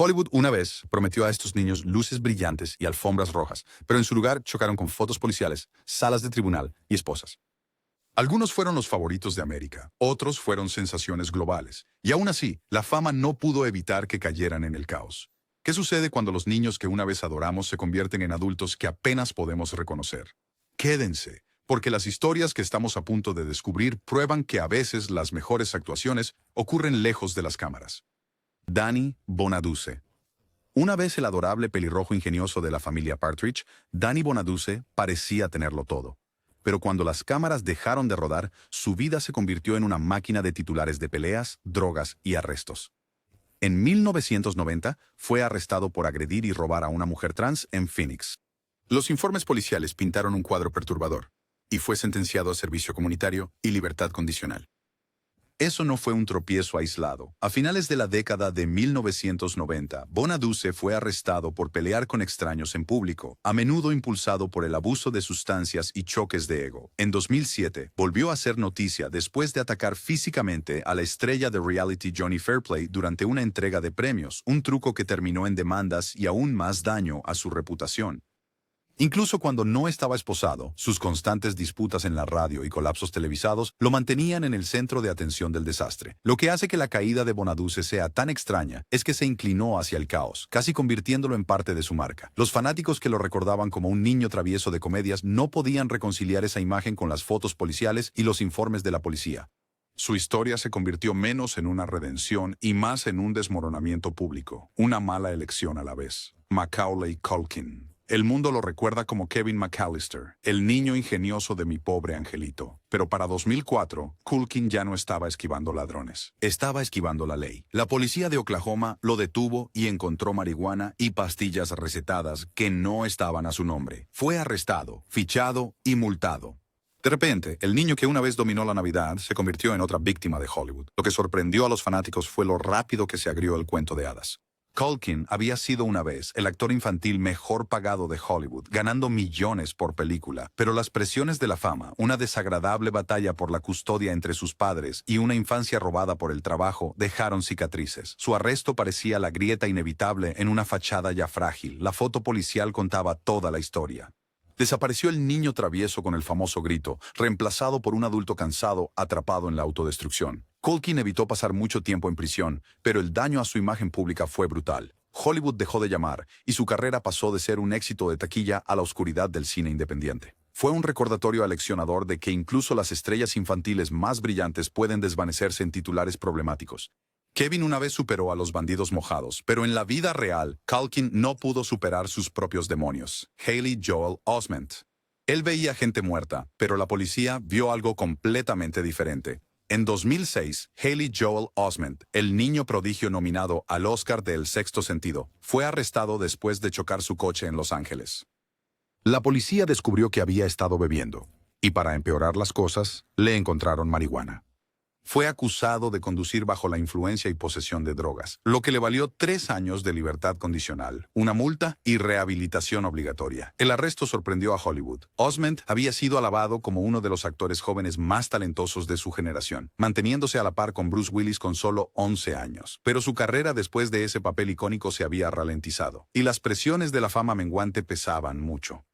Hollywood una vez prometió a estos niños luces brillantes y alfombras rojas, pero en su lugar chocaron con fotos policiales, salas de tribunal y esposas. Algunos fueron los favoritos de América, otros fueron sensaciones globales, y aún así, la fama no pudo evitar que cayeran en el caos. ¿Qué sucede cuando los niños que una vez adoramos se convierten en adultos que apenas podemos reconocer? Quédense, porque las historias que estamos a punto de descubrir prueban que a veces las mejores actuaciones ocurren lejos de las cámaras. Danny Bonaduce. Una vez el adorable pelirrojo ingenioso de la familia Partridge, Danny Bonaduce parecía tenerlo todo. Pero cuando las cámaras dejaron de rodar, su vida se convirtió en una máquina de titulares de peleas, drogas y arrestos. En 1990 fue arrestado por agredir y robar a una mujer trans en Phoenix. Los informes policiales pintaron un cuadro perturbador, y fue sentenciado a servicio comunitario y libertad condicional. Eso no fue un tropiezo aislado. A finales de la década de 1990, Bonaduce fue arrestado por pelear con extraños en público, a menudo impulsado por el abuso de sustancias y choques de ego. En 2007, volvió a ser noticia después de atacar físicamente a la estrella de reality Johnny Fairplay durante una entrega de premios, un truco que terminó en demandas y aún más daño a su reputación. Incluso cuando no estaba esposado, sus constantes disputas en la radio y colapsos televisados lo mantenían en el centro de atención del desastre. Lo que hace que la caída de Bonaduce sea tan extraña es que se inclinó hacia el caos, casi convirtiéndolo en parte de su marca. Los fanáticos que lo recordaban como un niño travieso de comedias no podían reconciliar esa imagen con las fotos policiales y los informes de la policía. Su historia se convirtió menos en una redención y más en un desmoronamiento público, una mala elección a la vez. Macaulay Culkin. El mundo lo recuerda como Kevin McAllister, el niño ingenioso de mi pobre angelito. Pero para 2004, Culkin ya no estaba esquivando ladrones. Estaba esquivando la ley. La policía de Oklahoma lo detuvo y encontró marihuana y pastillas recetadas que no estaban a su nombre. Fue arrestado, fichado y multado. De repente, el niño que una vez dominó la Navidad se convirtió en otra víctima de Hollywood. Lo que sorprendió a los fanáticos fue lo rápido que se agrió el cuento de hadas. Culkin había sido una vez el actor infantil mejor pagado de Hollywood, ganando millones por película, pero las presiones de la fama, una desagradable batalla por la custodia entre sus padres y una infancia robada por el trabajo dejaron cicatrices. Su arresto parecía la grieta inevitable en una fachada ya frágil. La foto policial contaba toda la historia. Desapareció el niño travieso con el famoso grito, reemplazado por un adulto cansado atrapado en la autodestrucción. Culkin evitó pasar mucho tiempo en prisión, pero el daño a su imagen pública fue brutal. Hollywood dejó de llamar, y su carrera pasó de ser un éxito de taquilla a la oscuridad del cine independiente. Fue un recordatorio aleccionador de que incluso las estrellas infantiles más brillantes pueden desvanecerse en titulares problemáticos. Kevin una vez superó a los bandidos mojados, pero en la vida real, Culkin no pudo superar sus propios demonios. Haley Joel Osment. Él veía gente muerta, pero la policía vio algo completamente diferente. En 2006, Haley Joel Osment, el niño prodigio nominado al Oscar de El Sexto Sentido, fue arrestado después de chocar su coche en Los Ángeles. La policía descubrió que había estado bebiendo, y para empeorar las cosas, le encontraron marihuana. Fue acusado de conducir bajo la influencia y posesión de drogas, lo que le valió 3 años de libertad condicional, una multa y rehabilitación obligatoria. El arresto sorprendió a Hollywood. Osment había sido alabado como uno de los actores jóvenes más talentosos de su generación, manteniéndose a la par con Bruce Willis con solo 11 años. Pero su carrera después de ese papel icónico se había ralentizado, y las presiones de la fama menguante pesaban mucho.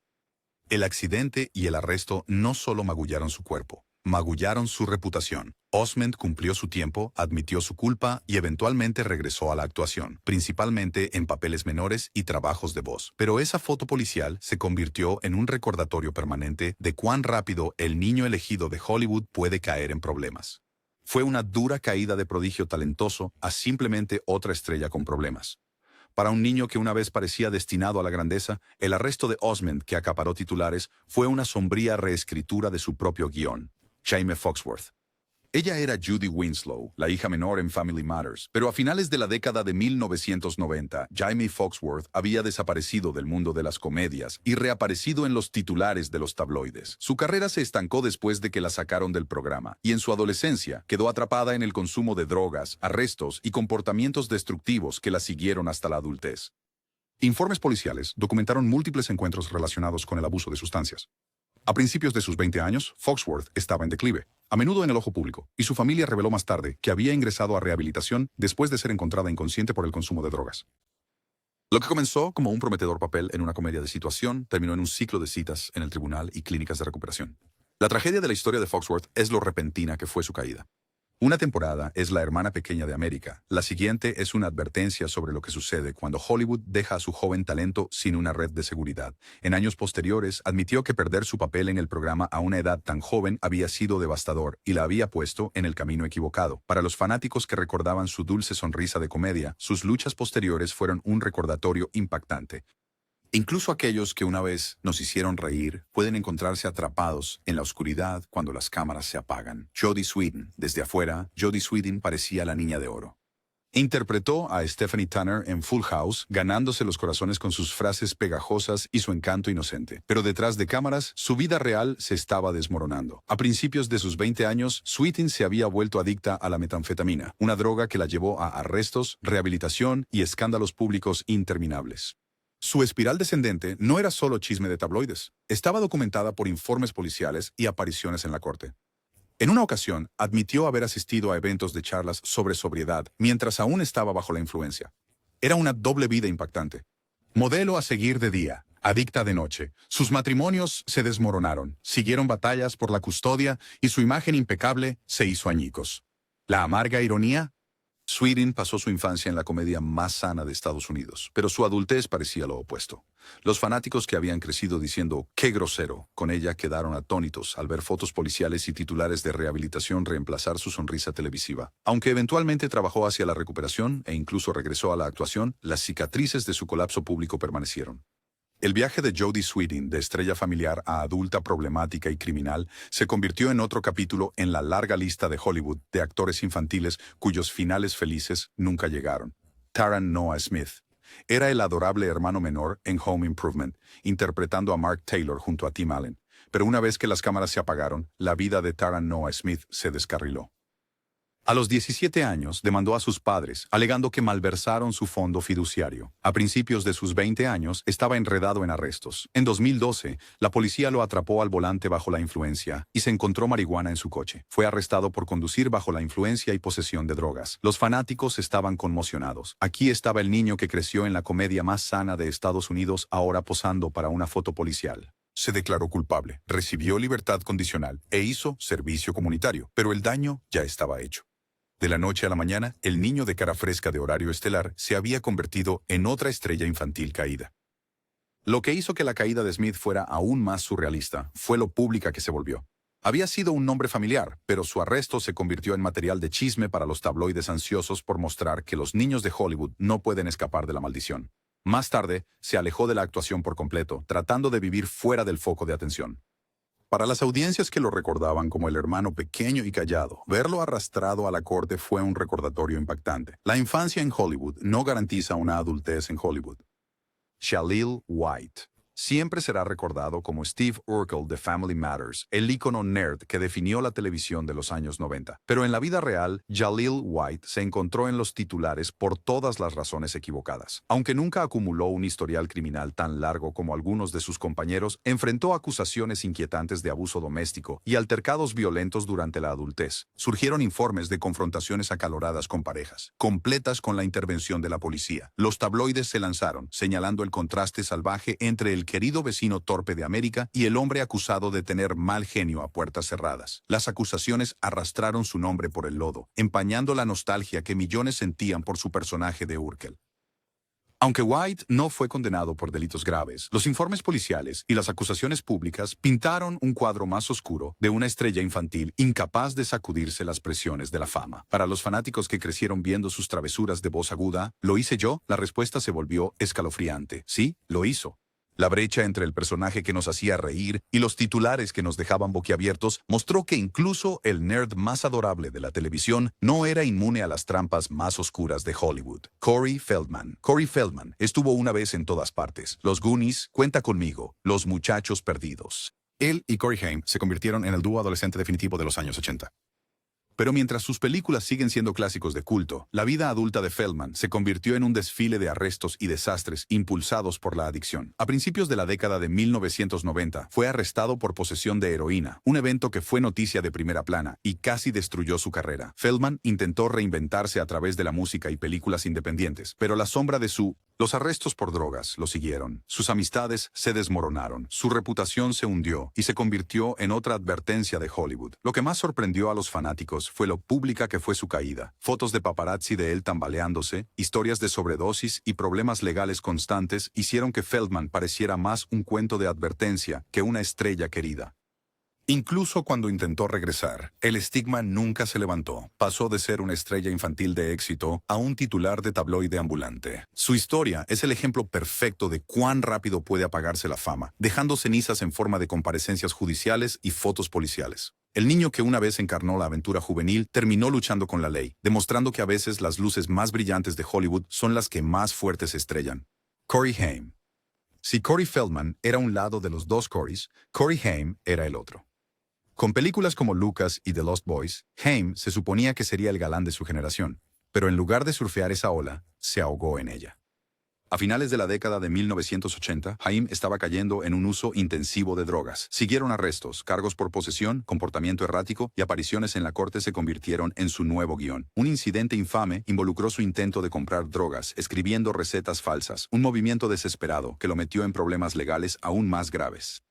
El accidente y el arresto no solo magullaron su cuerpo, magullaron su reputación. Osment cumplió su tiempo, admitió su culpa y eventualmente regresó a la actuación, principalmente en papeles menores y trabajos de voz. Pero esa foto policial se convirtió en un recordatorio permanente de cuán rápido el niño elegido de Hollywood puede caer en problemas. Fue una dura caída de prodigio talentoso a simplemente otra estrella con problemas. Para un niño que una vez parecía destinado a la grandeza, el arresto de Osment, que acaparó titulares, fue una sombría reescritura de su propio guión. Jaime Foxworth. Ella era Judy Winslow, la hija menor en Family Matters, pero a finales de la década de 1990, Jaime Foxworth había desaparecido del mundo de las comedias y reaparecido en los titulares de los tabloides. Su carrera se estancó después de que la sacaron del programa, y en su adolescencia quedó atrapada en el consumo de drogas, arrestos y comportamientos destructivos que la siguieron hasta la adultez. Informes policiales documentaron múltiples encuentros relacionados con el abuso de sustancias. A principios de sus 20 años, Foxworth estaba en declive, a menudo en el ojo público, y su familia reveló más tarde que había ingresado a rehabilitación después de ser encontrada inconsciente por el consumo de drogas. Lo que comenzó como un prometedor papel en una comedia de situación terminó en un ciclo de citas en el tribunal y clínicas de recuperación. La tragedia de la historia de Foxworth es lo repentina que fue su caída. Una temporada es la hermana pequeña de América. La siguiente es una advertencia sobre lo que sucede cuando Hollywood deja a su joven talento sin una red de seguridad. En años posteriores, admitió que perder su papel en el programa a una edad tan joven había sido devastador y la había puesto en el camino equivocado. Para los fanáticos que recordaban su dulce sonrisa de comedia, sus luchas posteriores fueron un recordatorio impactante. Incluso aquellos que una vez nos hicieron reír pueden encontrarse atrapados en la oscuridad cuando las cámaras se apagan. Jodie Sweetin. Desde afuera, Jodie Sweetin parecía la niña de oro. Interpretó a Stephanie Tanner en Full House, ganándose los corazones con sus frases pegajosas y su encanto inocente. Pero detrás de cámaras, su vida real se estaba desmoronando. A principios de sus 20 años, Sweetin se había vuelto adicta a la metanfetamina, una droga que la llevó a arrestos, rehabilitación y escándalos públicos interminables. Su espiral descendente no era solo chisme de tabloides, estaba documentada por informes policiales y apariciones en la corte. En una ocasión, admitió haber asistido a eventos de charlas sobre sobriedad mientras aún estaba bajo la influencia. Era una doble vida impactante. Modelo a seguir de día, adicta de noche. Sus matrimonios se desmoronaron, siguieron batallas por la custodia y su imagen impecable se hizo añicos. La amarga ironía. Sweetin pasó su infancia en la comedia más sana de Estados Unidos, pero su adultez parecía lo opuesto. Los fanáticos que habían crecido diciendo ¡qué grosero! Con ella quedaron atónitos al ver fotos policiales y titulares de rehabilitación reemplazar su sonrisa televisiva. Aunque eventualmente trabajó hacia la recuperación e incluso regresó a la actuación, las cicatrices de su colapso público permanecieron. El viaje de Jodie Sweetin de estrella familiar a adulta problemática y criminal se convirtió en otro capítulo en la larga lista de Hollywood de actores infantiles cuyos finales felices nunca llegaron. Taran Noah Smith era el adorable hermano menor en Home Improvement, interpretando a Mark Taylor junto a Tim Allen. Pero una vez que las cámaras se apagaron, la vida de Taran Noah Smith se descarriló. A los 17 años, demandó a sus padres, alegando que malversaron su fondo fiduciario. A principios de sus 20 años, estaba enredado en arrestos. En 2012, la policía lo atrapó al volante bajo la influencia y se encontró marihuana en su coche. Fue arrestado por conducir bajo la influencia y posesión de drogas. Los fanáticos estaban conmocionados. Aquí estaba el niño que creció en la comedia más sana de Estados Unidos, ahora posando para una foto policial. Se declaró culpable, recibió libertad condicional e hizo servicio comunitario, pero el daño ya estaba hecho. De la noche a la mañana, el niño de cara fresca de horario estelar se había convertido en otra estrella infantil caída. Lo que hizo que la caída de Smith fuera aún más surrealista fue lo pública que se volvió. Había sido un nombre familiar, pero su arresto se convirtió en material de chisme para los tabloides ansiosos por mostrar que los niños de Hollywood no pueden escapar de la maldición. Más tarde, se alejó de la actuación por completo, tratando de vivir fuera del foco de atención. Para las audiencias que lo recordaban como el hermano pequeño y callado, verlo arrastrado a la corte fue un recordatorio impactante. La infancia en Hollywood no garantiza una adultez en Hollywood. Khalil White siempre será recordado como Steve Urkel de Family Matters, el ícono nerd que definió la televisión de los años 90. Pero en la vida real, Khalil White se encontró en los titulares por todas las razones equivocadas. Aunque nunca acumuló un historial criminal tan largo como algunos de sus compañeros, enfrentó acusaciones inquietantes de abuso doméstico y altercados violentos durante la adultez. Surgieron informes de confrontaciones acaloradas con parejas, completas con la intervención de la policía. Los tabloides se lanzaron, señalando el contraste salvaje entre el querido vecino torpe de América y el hombre acusado de tener mal genio a puertas cerradas. Las acusaciones arrastraron su nombre por el lodo, empañando la nostalgia que millones sentían por su personaje de Urkel. Aunque White no fue condenado por delitos graves, los informes policiales y las acusaciones públicas pintaron un cuadro más oscuro de una estrella infantil incapaz de sacudirse las presiones de la fama. Para los fanáticos que crecieron viendo sus travesuras de voz aguda, ¿lo hice yo? La respuesta se volvió escalofriante. Sí, lo hizo. La brecha entre el personaje que nos hacía reír y los titulares que nos dejaban boquiabiertos mostró que incluso el nerd más adorable de la televisión no era inmune a las trampas más oscuras de Hollywood. Corey Feldman. Corey Feldman estuvo una vez en todas partes. Los Goonies, Cuenta conmigo, Los muchachos perdidos. Él y Corey Haim se convirtieron en el dúo adolescente definitivo de los años 80. Pero mientras sus películas siguen siendo clásicos de culto, la vida adulta de Feldman se convirtió en un desfile de arrestos y desastres impulsados por la adicción. A principios de la década de 1990, fue arrestado por posesión de heroína, un evento que fue noticia de primera plana y casi destruyó su carrera. Feldman intentó reinventarse a través de la música y películas independientes, pero la sombra de su Los arrestos por drogas lo siguieron, sus amistades se desmoronaron, su reputación se hundió y se convirtió en otra advertencia de Hollywood. Lo que más sorprendió a los fanáticos fue lo pública que fue su caída. Fotos de paparazzi de él tambaleándose, historias de sobredosis y problemas legales constantes hicieron que Feldman pareciera más un cuento de advertencia que una estrella querida. Incluso cuando intentó regresar, el estigma nunca se levantó. Pasó de ser una estrella infantil de éxito a un titular de tabloide ambulante. Su historia es el ejemplo perfecto de cuán rápido puede apagarse la fama, dejando cenizas en forma de comparecencias judiciales y fotos policiales. El niño que una vez encarnó la aventura juvenil terminó luchando con la ley, demostrando que a veces las luces más brillantes de Hollywood son las que más fuertes se estrellan. Corey Haim. Si Corey Feldman era un lado de los dos Coreys, Corey Haim era el otro. Con películas como Lucas y The Lost Boys, Haim se suponía que sería el galán de su generación, pero en lugar de surfear esa ola, se ahogó en ella. A finales de la década de 1980, Haim estaba cayendo en un uso intensivo de drogas. Siguieron arrestos, cargos por posesión, comportamiento errático y apariciones en la corte se convirtieron en su nuevo guión. Un incidente infame involucró su intento de comprar drogas, escribiendo recetas falsas, un movimiento desesperado que lo metió en problemas legales aún más graves.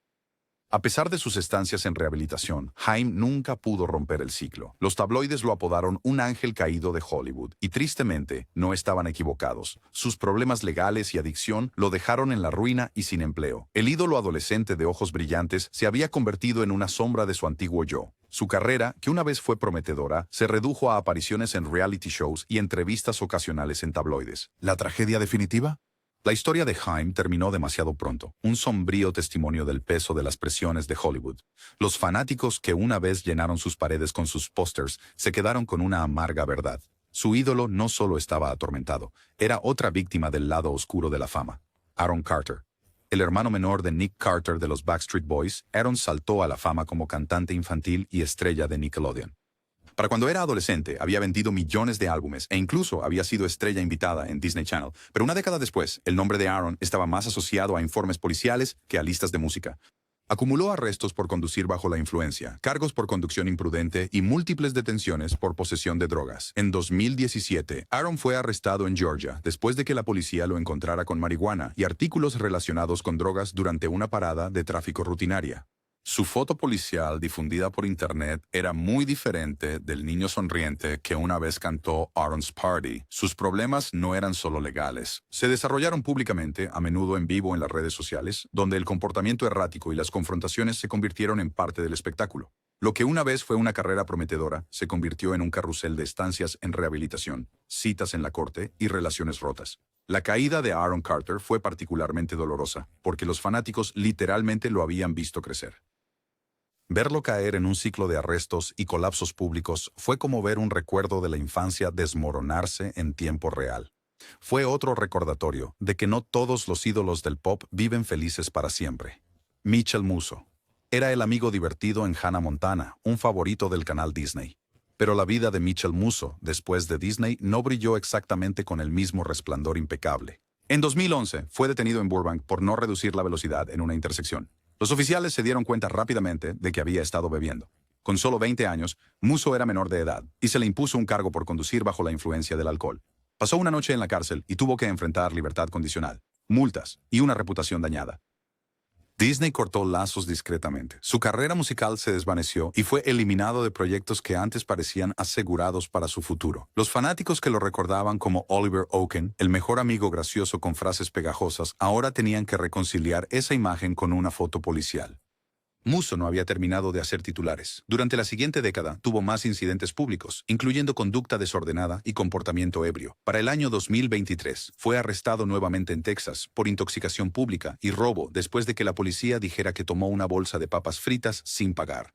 A pesar de sus estancias en rehabilitación, Haim nunca pudo romper el ciclo. Los tabloides lo apodaron un ángel caído de Hollywood, y tristemente no estaban equivocados. Sus problemas legales y adicción lo dejaron en la ruina y sin empleo. El ídolo adolescente de ojos brillantes se había convertido en una sombra de su antiguo yo. Su carrera, que una vez fue prometedora, se redujo a apariciones en reality shows y entrevistas ocasionales en tabloides. ¿La tragedia definitiva? La historia de Haim terminó demasiado pronto, un sombrío testimonio del peso de las presiones de Hollywood. Los fanáticos que una vez llenaron sus paredes con sus pósters se quedaron con una amarga verdad. Su ídolo no solo estaba atormentado, era otra víctima del lado oscuro de la fama. Aaron Carter. El hermano menor de Nick Carter de los Backstreet Boys, Aaron saltó a la fama como cantante infantil y estrella de Nickelodeon. Para cuando era adolescente, había vendido millones de álbumes e incluso había sido estrella invitada en Disney Channel. Pero una década después, el nombre de Aaron estaba más asociado a informes policiales que a listas de música. Acumuló arrestos por conducir bajo la influencia, cargos por conducción imprudente y múltiples detenciones por posesión de drogas. En 2017, Aaron fue arrestado en Georgia después de que la policía lo encontrara con marihuana y artículos relacionados con drogas durante una parada de tráfico rutinaria. Su foto policial difundida por internet era muy diferente del niño sonriente que una vez cantó Aaron's Party. Sus problemas no eran solo legales. Se desarrollaron públicamente, a menudo en vivo en las redes sociales, donde el comportamiento errático y las confrontaciones se convirtieron en parte del espectáculo. Lo que una vez fue una carrera prometedora se convirtió en un carrusel de estancias en rehabilitación, citas en la corte y relaciones rotas. La caída de Aaron Carter fue particularmente dolorosa, porque los fanáticos literalmente lo habían visto crecer. Verlo caer en un ciclo de arrestos y colapsos públicos fue como ver un recuerdo de la infancia desmoronarse en tiempo real. Fue otro recordatorio de que no todos los ídolos del pop viven felices para siempre. Mitchell Musso. Era el amigo divertido en Hannah Montana, un favorito del canal Disney. Pero la vida de Mitchell Musso, después de Disney, no brilló exactamente con el mismo resplandor impecable. En 2011, fue detenido en Burbank por no reducir la velocidad en una intersección. Los oficiales se dieron cuenta rápidamente de que había estado bebiendo. Con solo 20 años, Musso era menor de edad y se le impuso un cargo por conducir bajo la influencia del alcohol. Pasó una noche en la cárcel y tuvo que enfrentar libertad condicional, multas y una reputación dañada. Disney cortó lazos discretamente. Su carrera musical se desvaneció y fue eliminado de proyectos que antes parecían asegurados para su futuro. Los fanáticos que lo recordaban como Oliver Oaken, el mejor amigo gracioso con frases pegajosas, ahora tenían que reconciliar esa imagen con una foto policial. Musso no había terminado de hacer titulares. Durante la siguiente década tuvo más incidentes públicos, incluyendo conducta desordenada y comportamiento ebrio. Para el año 2023, fue arrestado nuevamente en Texas por intoxicación pública y robo después de que la policía dijera que tomó una bolsa de papas fritas sin pagar.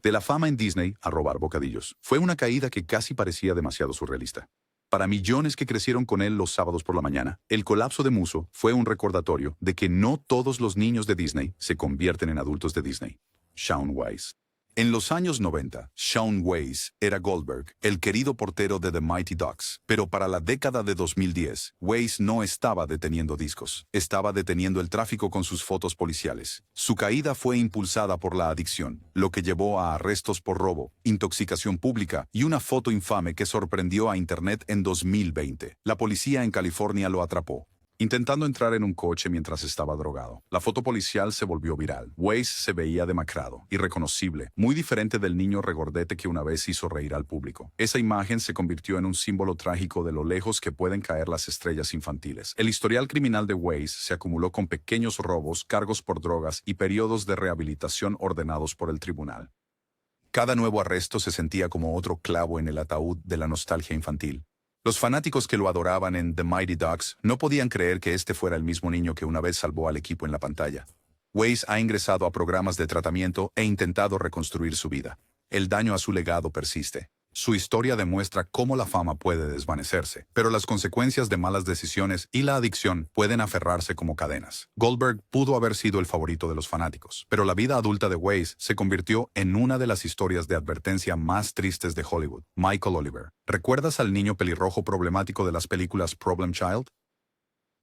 De la fama en Disney a robar bocadillos, fue una caída que casi parecía demasiado surrealista. Para millones que crecieron con él los sábados por la mañana, el colapso de Musso fue un recordatorio de que no todos los niños de Disney se convierten en adultos de Disney. Shaun Weiss. En los años 90, Shaun Weiss era Goldberg, el querido portero de The Mighty Ducks. Pero para la década de 2010, Weiss no estaba deteniendo discos, estaba deteniendo el tráfico con sus fotos policiales. Su caída fue impulsada por la adicción, lo que llevó a arrestos por robo, intoxicación pública y una foto infame que sorprendió a Internet en 2020. La policía en California lo atrapó. intentando entrar en un coche mientras estaba drogado. La foto policial se volvió viral. Weisz se veía demacrado, irreconocible, muy diferente del niño regordete que una vez hizo reír al público. Esa imagen se convirtió en un símbolo trágico de lo lejos que pueden caer las estrellas infantiles. El historial criminal de Weisz se acumuló con pequeños robos, cargos por drogas y periodos de rehabilitación ordenados por el tribunal. Cada nuevo arresto se sentía como otro clavo en el ataúd de la nostalgia infantil. Los fanáticos que lo adoraban en The Mighty Ducks no podían creer que este fuera el mismo niño que una vez salvó al equipo en la pantalla. Weisz ha ingresado a programas de tratamiento e intentado reconstruir su vida. El daño a su legado persiste. Su historia demuestra cómo la fama puede desvanecerse, pero las consecuencias de malas decisiones y la adicción pueden aferrarse como cadenas. Goldberg pudo haber sido el favorito de los fanáticos, pero la vida adulta de Weisz se convirtió en una de las historias de advertencia más tristes de Hollywood. Michael Oliver. ¿Recuerdas al niño pelirrojo problemático de las películas Problem Child?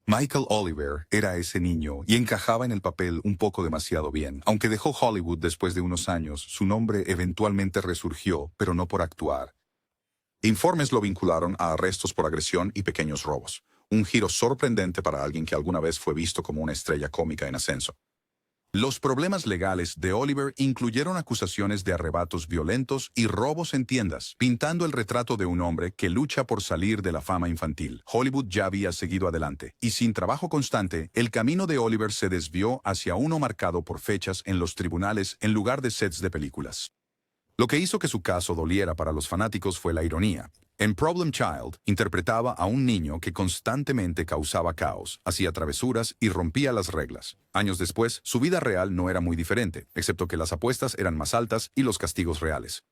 Michael Oliver era ese niño y encajaba en el papel un poco demasiado bien. Aunque dejó Hollywood después de unos años, su nombre eventualmente resurgió, pero no por actuar. Informes lo vincularon a arrestos por agresión y pequeños robos. Un giro sorprendente para alguien que alguna vez fue visto como una estrella cómica en ascenso. Los problemas legales de Oliver incluyeron acusaciones de arrebatos violentos y robos en tiendas, pintando el retrato de un hombre que lucha por salir de la fama infantil. Hollywood ya había seguido adelante, y sin trabajo constante, el camino de Oliver se desvió hacia uno marcado por fechas en los tribunales en lugar de sets de películas. Lo que hizo que su caso doliera para los fanáticos fue la ironía. En Problem Child, interpretaba a un niño que constantemente causaba caos, hacía travesuras y rompía las reglas. Años después, su vida real no era muy diferente, excepto que las apuestas eran más altas y los castigos reales.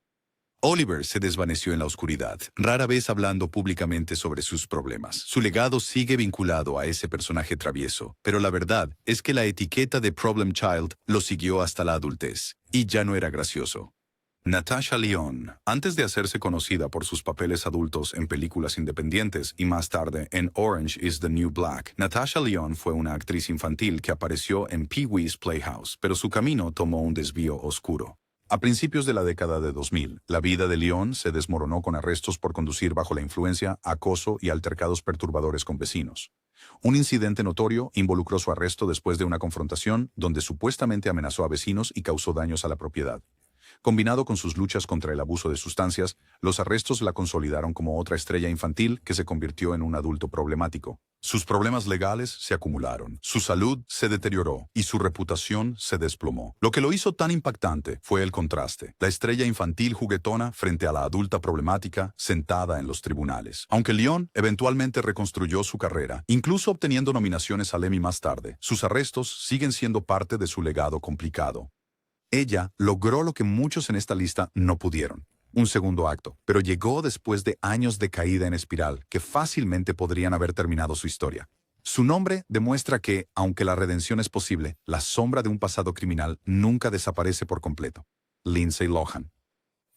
Oliver se desvaneció en la oscuridad, rara vez hablando públicamente sobre sus problemas. Su legado sigue vinculado a ese personaje travieso, pero la verdad es que la etiqueta de Problem Child lo siguió hasta la adultez, y ya no era gracioso. Natasha Lyonne, antes de hacerse conocida por sus papeles adultos en películas independientes y más tarde en Orange is the New Black, Natasha Lyonne fue una actriz infantil que apareció en Pee-wee's Playhouse, pero su camino tomó un desvío oscuro. A principios de la década de 2000, la vida de Lyonne se desmoronó con arrestos por conducir bajo la influencia, acoso y altercados perturbadores con vecinos. Un incidente notorio involucró su arresto después de una confrontación donde supuestamente amenazó a vecinos y causó daños a la propiedad. Combinado con sus luchas contra el abuso de sustancias, los arrestos la consolidaron como otra estrella infantil que se convirtió en un adulto problemático. Sus problemas legales se acumularon, su salud se deterioró y su reputación se desplomó. Lo que lo hizo tan impactante fue el contraste, la estrella infantil juguetona frente a la adulta problemática sentada en los tribunales. Aunque Lyonne eventualmente reconstruyó su carrera, incluso obteniendo nominaciones al Emmy más tarde, sus arrestos siguen siendo parte de su legado complicado. Ella logró lo que muchos en esta lista no pudieron, un segundo acto, pero llegó después de años de caída en espiral que fácilmente podrían haber terminado su historia. Su nombre demuestra que, aunque la redención es posible, la sombra de un pasado criminal nunca desaparece por completo. Lindsay Lohan.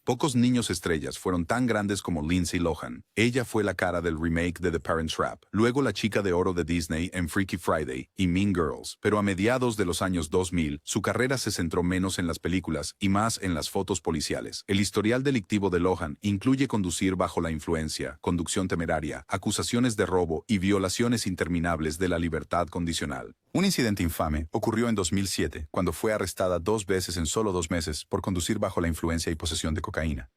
Pocos niños estrellas fueron tan grandes como Lindsay Lohan. Ella fue la cara del remake de The Parent Trap, luego la chica de oro de Disney en Freaky Friday y Mean Girls, pero a mediados de los años 2000, su carrera se centró menos en las películas y más en las fotos policiales. El historial delictivo de Lohan incluye conducir bajo la influencia, conducción temeraria, acusaciones de robo y violaciones interminables de la libertad condicional. Un incidente infame ocurrió en 2007, cuando fue arrestada 2 veces en solo 2 meses por conducir bajo la influencia y posesión de cocaína.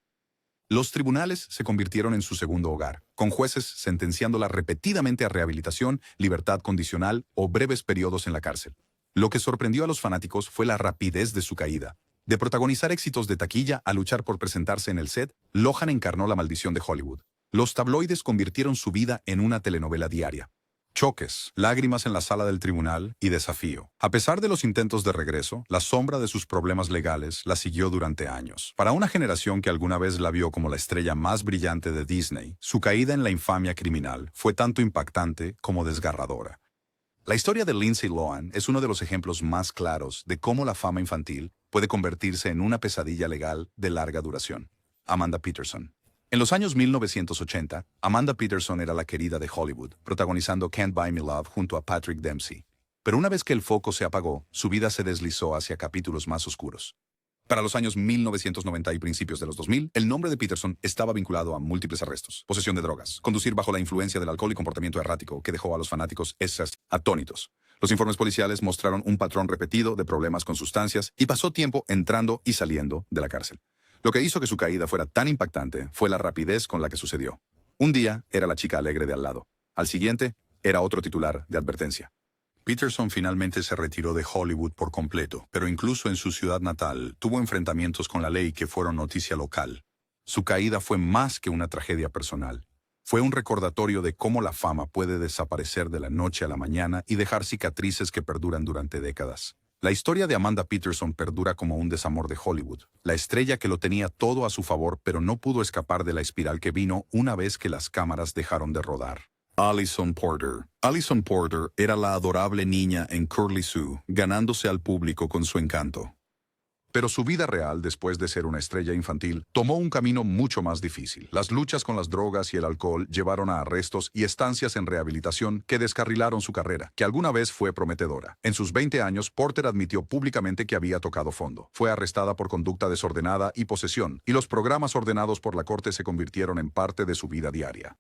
Los tribunales se convirtieron en su segundo hogar, con jueces sentenciándola repetidamente a rehabilitación, libertad condicional o breves periodos en la cárcel. Lo que sorprendió a los fanáticos fue la rapidez de su caída. De protagonizar éxitos de taquilla a luchar por presentarse en el set, Lohan encarnó la maldición de Hollywood. Los tabloides convirtieron su vida en una telenovela diaria. Choques, lágrimas en la sala del tribunal y desafío. A pesar de los intentos de regreso, la sombra de sus problemas legales la siguió durante años. Para una generación que alguna vez la vio como la estrella más brillante de Disney, su caída en la infamia criminal fue tanto impactante como desgarradora. La historia de Lindsay Lohan es uno de los ejemplos más claros de cómo la fama infantil puede convertirse en una pesadilla legal de larga duración. Amanda Peterson. En los años 1980, Amanda Peterson era la querida de Hollywood, protagonizando Can't Buy Me Love junto a Patrick Dempsey. Pero una vez que el foco se apagó, su vida se deslizó hacia capítulos más oscuros. Para los años 1990 y principios de los 2000, el nombre de Peterson estaba vinculado a múltiples arrestos, posesión de drogas, conducir bajo la influencia del alcohol y comportamiento errático que dejó a los fanáticos atónitos. Los informes policiales mostraron un patrón repetido de problemas con sustancias y pasó tiempo entrando y saliendo de la cárcel. Lo que hizo que su caída fuera tan impactante fue la rapidez con la que sucedió. Un día era la chica alegre de al lado. Al siguiente era otro titular de advertencia. Peterson finalmente se retiró de Hollywood por completo, pero incluso en su ciudad natal tuvo enfrentamientos con la ley que fueron noticia local. Su caída fue más que una tragedia personal. Fue un recordatorio de cómo la fama puede desaparecer de la noche a la mañana y dejar cicatrices que perduran durante décadas. La historia de Amanda Peterson perdura como un desamor de Hollywood, la estrella que lo tenía todo a su favor pero no pudo escapar de la espiral que vino una vez que las cámaras dejaron de rodar. Allison Porter. Allison Porter era la adorable niña en Curly Sue, ganándose al público con su encanto. Pero su vida real, después de ser una estrella infantil, tomó un camino mucho más difícil. Las luchas con las drogas y el alcohol llevaron a arrestos y estancias en rehabilitación que descarrilaron su carrera, que alguna vez fue prometedora. En sus 20 años, Porter admitió públicamente que había tocado fondo. Fue arrestada por conducta desordenada y posesión, y los programas ordenados por la corte se convirtieron en parte de su vida diaria.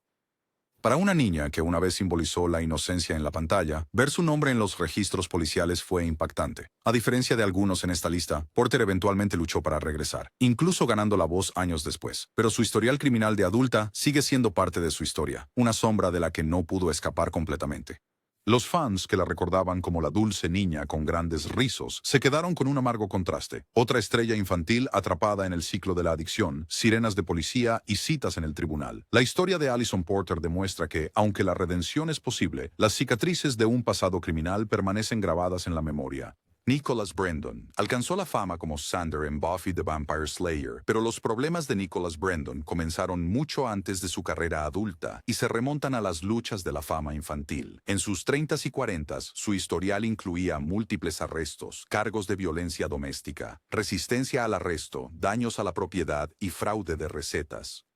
Para una niña que una vez simbolizó la inocencia en la pantalla, ver su nombre en los registros policiales fue impactante. A diferencia de algunos en esta lista, Porter eventualmente luchó para regresar, incluso ganando la voz años después. Pero su historial criminal de adulta sigue siendo parte de su historia, una sombra de la que no pudo escapar completamente. Los fans que la recordaban como la dulce niña con grandes rizos se quedaron con un amargo contraste. Otra estrella infantil atrapada en el ciclo de la adicción, sirenas de policía y citas en el tribunal. La historia de Allison Porter demuestra que, aunque la redención es posible, las cicatrices de un pasado criminal permanecen grabadas en la memoria. Nicholas Brendon alcanzó la fama como Xander en Buffy the Vampire Slayer, pero los problemas de Nicholas Brendon comenzaron mucho antes de su carrera adulta y se remontan a las luchas de la fama infantil. En sus 30s y 40s, su historial incluía múltiples arrestos, cargos de violencia doméstica, resistencia al arresto, daños a la propiedad y fraude de recetas.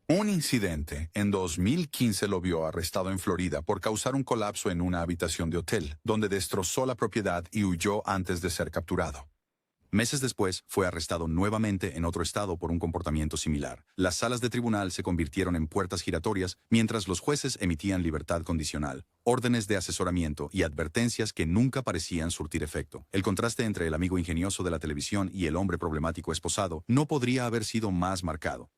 Un incidente en 2015 lo vio arrestado en Florida por causar un colapso en una habitación de hotel, donde destrozó la propiedad y huyó antes de ser capturado. Meses después, fue arrestado nuevamente en otro estado por un comportamiento similar. Las salas de tribunal se convirtieron en puertas giratorias mientras los jueces emitían libertad condicional, órdenes de asesoramiento y advertencias que nunca parecían surtir efecto. El contraste entre el amigo ingenioso de la televisión y el hombre problemático esposado no podría haber sido más marcado.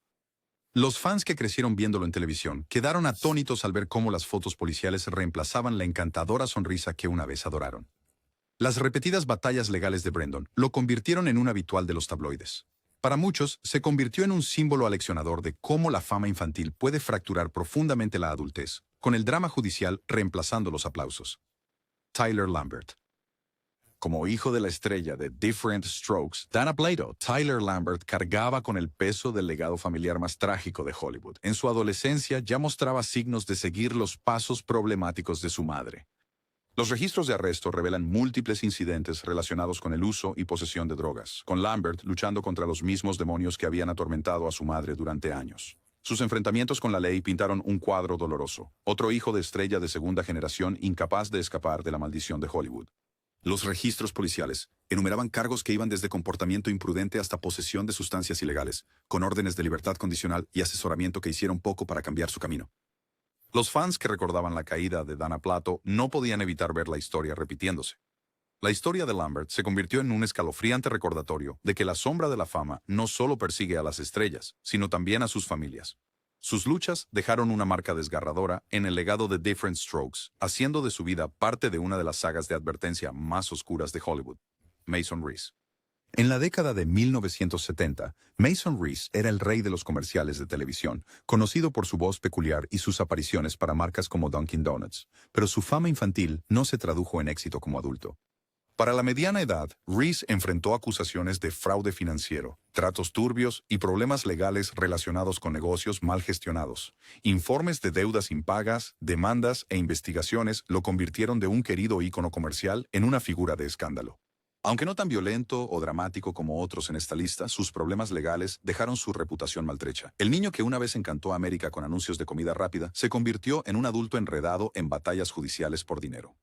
Los fans que crecieron viéndolo en televisión quedaron atónitos al ver cómo las fotos policiales reemplazaban la encantadora sonrisa que una vez adoraron. Las repetidas batallas legales de Brendon lo convirtieron en un habitual de los tabloides. Para muchos, se convirtió en un símbolo aleccionador de cómo la fama infantil puede fracturar profundamente la adultez, con el drama judicial reemplazando los aplausos. Tyler Lambert. Como hijo de la estrella de Diff'rent Strokes, Dana Plato, Tyler Lambert cargaba con el peso del legado familiar más trágico de Hollywood. En su adolescencia ya mostraba signos de seguir los pasos problemáticos de su madre. Los registros de arresto revelan múltiples incidentes relacionados con el uso y posesión de drogas, con Lambert luchando contra los mismos demonios que habían atormentado a su madre durante años. Sus enfrentamientos con la ley pintaron un cuadro doloroso, otro hijo de estrella de segunda generación incapaz de escapar de la maldición de Hollywood. Los registros policiales enumeraban cargos que iban desde comportamiento imprudente hasta posesión de sustancias ilegales, con órdenes de libertad condicional y asesoramiento que hicieron poco para cambiar su camino. Los fans que recordaban la caída de Dana Plato no podían evitar ver la historia repitiéndose. La historia de Lambert se convirtió en un escalofriante recordatorio de que la sombra de la fama no solo persigue a las estrellas, sino también a sus familias. Sus luchas dejaron una marca desgarradora en el legado de Diff'rent Strokes, haciendo de su vida parte de una de las sagas de advertencia más oscuras de Hollywood, Mason Reese. En la década de 1970, Mason Reese era el rey de los comerciales de televisión, conocido por su voz peculiar y sus apariciones para marcas como Dunkin' Donuts, pero su fama infantil no se tradujo en éxito como adulto. Para la mediana edad, Reese enfrentó acusaciones de fraude financiero, tratos turbios y problemas legales relacionados con negocios mal gestionados. Informes de deudas impagas, demandas e investigaciones lo convirtieron de un querido ícono comercial en una figura de escándalo. Aunque no tan violento o dramático como otros en esta lista, sus problemas legales dejaron su reputación maltrecha. El niño que una vez encantó a América con anuncios de comida rápida se convirtió en un adulto enredado en batallas judiciales por dinero.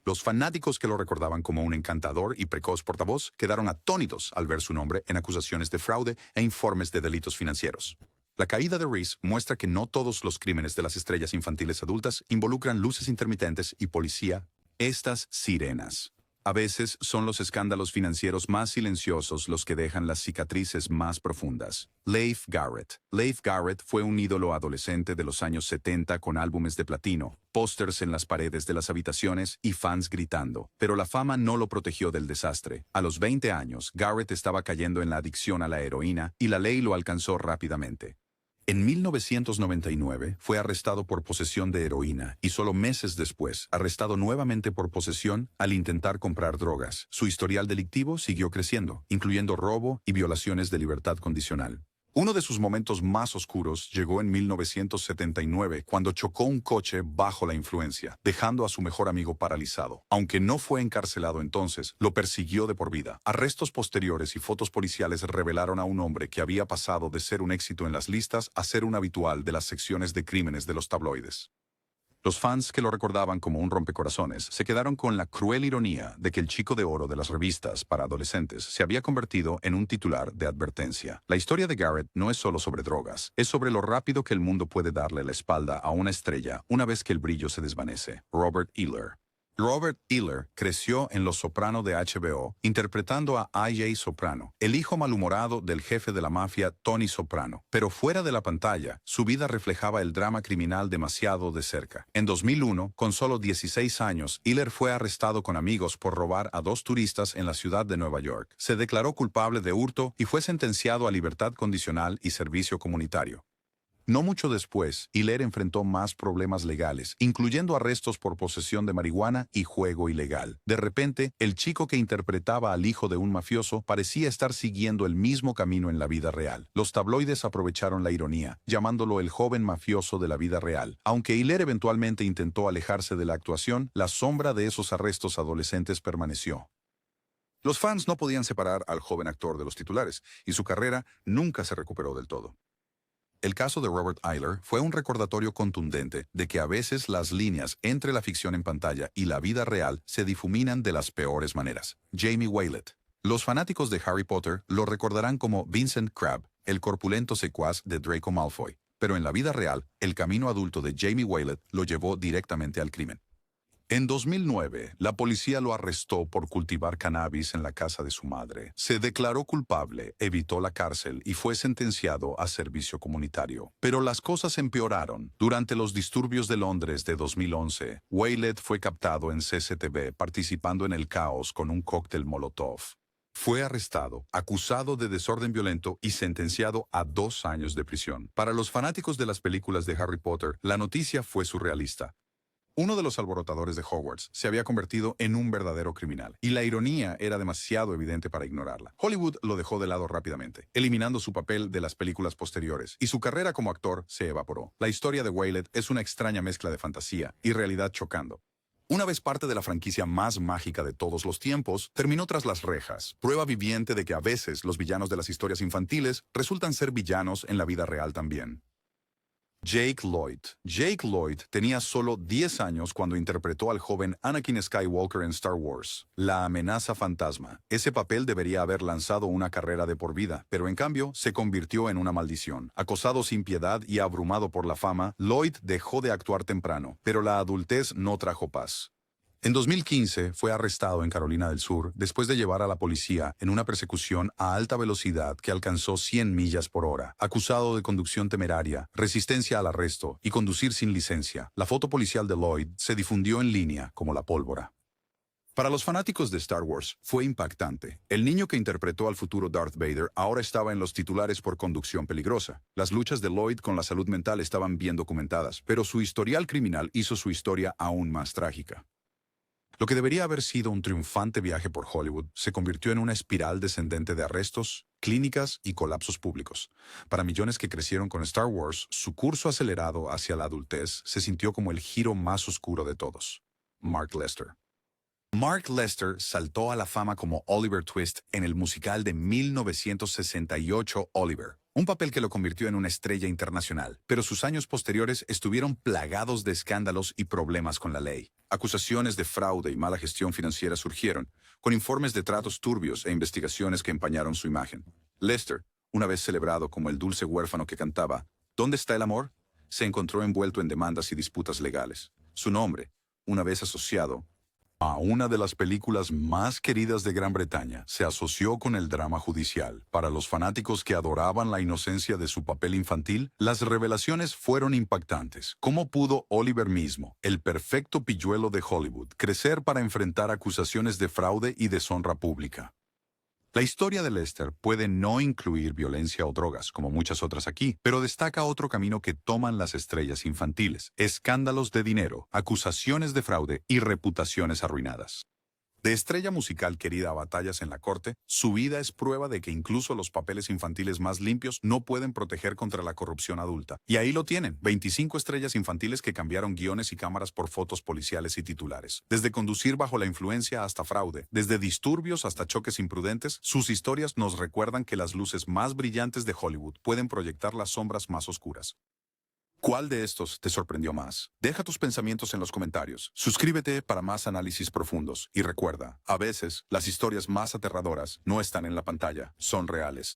Los fanáticos que lo recordaban como un encantador y precoz portavoz quedaron atónitos al ver su nombre en acusaciones de fraude e informes de delitos financieros. La caída de Reese muestra que no todos los crímenes de las estrellas infantiles adultas involucran luces intermitentes y policía. Estas sirenas. A veces son los escándalos financieros más silenciosos los que dejan las cicatrices más profundas. Leif Garrett. Leif Garrett fue un ídolo adolescente de los años 70 con álbumes de platino, pósters en las paredes de las habitaciones y fans gritando. Pero la fama no lo protegió del desastre. A los 20 años, Garrett estaba cayendo en la adicción a la heroína y la ley lo alcanzó rápidamente. En 1999 fue arrestado por posesión de heroína y solo meses después arrestado nuevamente por posesión al intentar comprar drogas. Su historial delictivo siguió creciendo, incluyendo robo y violaciones de libertad condicional. Uno de sus momentos más oscuros llegó en 1979, cuando chocó un coche bajo la influencia, dejando a su mejor amigo paralizado. Aunque no fue encarcelado entonces, lo persiguió de por vida. Arrestos posteriores y fotos policiales revelaron a un hombre que había pasado de ser un éxito en las listas a ser un habitual de las secciones de crímenes de los tabloides. Los fans que lo recordaban como un rompecorazones se quedaron con la cruel ironía de que el chico de oro de las revistas para adolescentes se había convertido en un titular de advertencia. La historia de Garrett no es solo sobre drogas, es sobre lo rápido que el mundo puede darle la espalda a una estrella una vez que el brillo se desvanece. Robert Ehler. Robert Ehler creció en Los Soprano de HBO, interpretando a I.J. Soprano, el hijo malhumorado del jefe de la mafia Tony Soprano. Pero fuera de la pantalla, su vida reflejaba el drama criminal demasiado de cerca. En 2001, con solo 16 años, Ehler fue arrestado con amigos por robar a 2 turistas en la ciudad de Nueva York. Se declaró culpable de hurto y fue sentenciado a libertad condicional y servicio comunitario. No mucho después, Ehler enfrentó más problemas legales, incluyendo arrestos por posesión de marihuana y juego ilegal. De repente, el chico que interpretaba al hijo de un mafioso parecía estar siguiendo el mismo camino en la vida real. Los tabloides aprovecharon la ironía, llamándolo el joven mafioso de la vida real. Aunque Ehler eventualmente intentó alejarse de la actuación, la sombra de esos arrestos adolescentes permaneció. Los fans no podían separar al joven actor de los titulares, y su carrera nunca se recuperó del todo. El caso de Robert Ehler fue un recordatorio contundente de que a veces las líneas entre la ficción en pantalla y la vida real se difuminan de las peores maneras. Jamie Waylett. Los fanáticos de Harry Potter lo recordarán como Vincent Crabbe, el corpulento secuaz de Draco Malfoy. Pero en la vida real, el camino adulto de Jamie Waylett lo llevó directamente al crimen. En 2009, la policía lo arrestó por cultivar cannabis en la casa de su madre. Se declaró culpable, evitó la cárcel y fue sentenciado a servicio comunitario. Pero las cosas empeoraron. Durante los disturbios de Londres de 2011, Waylett fue captado en CCTV participando en el caos con un cóctel Molotov. Fue arrestado, acusado de desorden violento y sentenciado a 2 años de prisión. Para los fanáticos de las películas de Harry Potter, la noticia fue surrealista. Uno de los alborotadores de Hogwarts se había convertido en un verdadero criminal, y la ironía era demasiado evidente para ignorarla. Hollywood lo dejó de lado rápidamente, eliminando su papel de las películas posteriores, y su carrera como actor se evaporó. La historia de Waylett es una extraña mezcla de fantasía y realidad chocando. Una vez parte de la franquicia más mágica de todos los tiempos, terminó tras las rejas, prueba viviente de que a veces los villanos de las historias infantiles resultan ser villanos en la vida real también. Jake Lloyd. Jake Lloyd tenía solo 10 años cuando interpretó al joven Anakin Skywalker en Star Wars, La amenaza fantasma. Ese papel debería haber lanzado una carrera de por vida, pero en cambio se convirtió en una maldición. Acosado sin piedad y abrumado por la fama, Lloyd dejó de actuar temprano, pero la adultez no trajo paz. En 2015 fue arrestado en Carolina del Sur después de llevar a la policía en una persecución a alta velocidad que alcanzó 100 millas por hora, acusado de conducción temeraria, resistencia al arresto y conducir sin licencia. La foto policial de Lloyd se difundió en línea como la pólvora. Para los fanáticos de Star Wars, fue impactante. El niño que interpretó al futuro Darth Vader ahora estaba en los titulares por conducción peligrosa. Las luchas de Lloyd con la salud mental estaban bien documentadas, pero su historial criminal hizo su historia aún más trágica. Lo que debería haber sido un triunfante viaje por Hollywood se convirtió en una espiral descendente de arrestos, clínicas y colapsos públicos. Para millones que crecieron con Star Wars, su curso acelerado hacia la adultez se sintió como el giro más oscuro de todos. Mark Lester. Mark Lester saltó a la fama como Oliver Twist en el musical de 1968 Oliver, un papel que lo convirtió en una estrella internacional, pero sus años posteriores estuvieron plagados de escándalos y problemas con la ley. Acusaciones de fraude y mala gestión financiera surgieron, con informes de tratos turbios e investigaciones que empañaron su imagen. Lester, una vez celebrado como el dulce huérfano que cantaba ¿Dónde está el amor?, se encontró envuelto en demandas y disputas legales. Su nombre, una vez asociado a una de las películas más queridas de Gran Bretaña, se asoció con el drama judicial. Para los fanáticos que adoraban la inocencia de su papel infantil, las revelaciones fueron impactantes. ¿Cómo pudo Oliver mismo, el perfecto pilluelo de Hollywood, crecer para enfrentar acusaciones de fraude y deshonra pública? La historia de Lester puede no incluir violencia o drogas, como muchas otras aquí, pero destaca otro camino que toman las estrellas infantiles: escándalos de dinero, acusaciones de fraude y reputaciones arruinadas. De estrella musical querida a batallas en la corte, su vida es prueba de que incluso los papeles infantiles más limpios no pueden proteger contra la corrupción adulta. Y ahí lo tienen, 25 estrellas infantiles que cambiaron guiones y cámaras por fotos policiales y titulares. Desde conducir bajo la influencia hasta fraude, desde disturbios hasta choques imprudentes, sus historias nos recuerdan que las luces más brillantes de Hollywood pueden proyectar las sombras más oscuras. ¿Cuál de estos te sorprendió más? Deja tus pensamientos en los comentarios. Suscríbete para más análisis profundos. Y recuerda, a veces las historias más aterradoras no están en la pantalla, son reales.